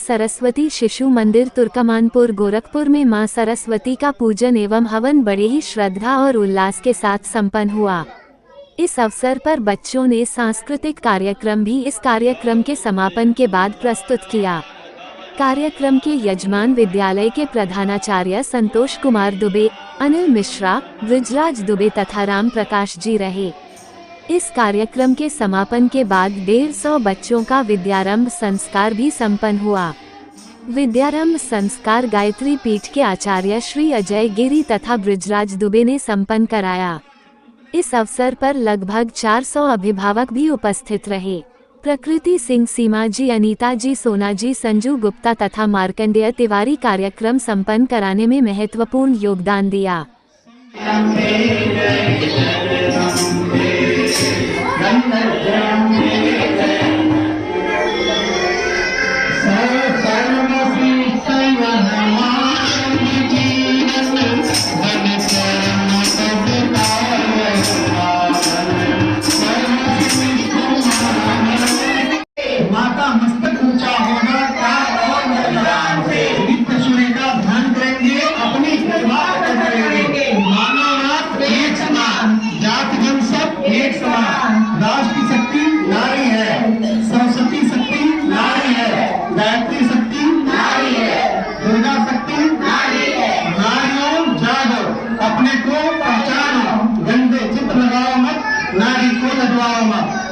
सरस्वती शिशु मंदिर तुर्कमानपुर गोरखपुर में मां सरस्वती का पूजन एवं हवन बड़े ही श्रद्धा और उल्लास के साथ संपन्न हुआ। इस अवसर पर बच्चों ने सांस्कृतिक कार्यक्रम भी इस कार्यक्रम के समापन के बाद प्रस्तुत किया। कार्यक्रम के यजमान विद्यालय के प्रधानाचार्य संतोष कुमार दुबे, अनिल मिश्रा, ब्रिजराज दुबे तथा राम प्रकाश जी रहे। इस कार्यक्रम के समापन के बाद 150 बच्चों का विद्यारंभ संस्कार भी संपन्न हुआ। विद्यारंभ संस्कार गायत्री पीठ के आचार्य श्री अजय गिरी तथा ब्रिजराज दुबे ने संपन्न कराया। इस अवसर पर लगभग 400 अभिभावक भी उपस्थित रहे। प्रकृति सिंह, सीमा जी, अनीता जी, सोना जी, संजू गुप्ता तथा मार्कंडेय तिवारी कार्यक्रम संपन्न कराने में महत्वपूर्ण योगदान दिया। माता मस्तक ऊंचा होना का और नित्य सूर्य का ध्यान करेंगे, अपनी बात करेंगे। मानवनाथ एक समान, जात जन सब एक समान। राष्ट्र की शक्ति नारी है, सरस्वती शक्ति नारी है, गायत्री शक्ति नारी है, दुर्गा शक्ति नारी है। नारियों जागो, अपने को पहचानो, गंदे चित्र लगाओ मत, नारी को लजवाओ मत।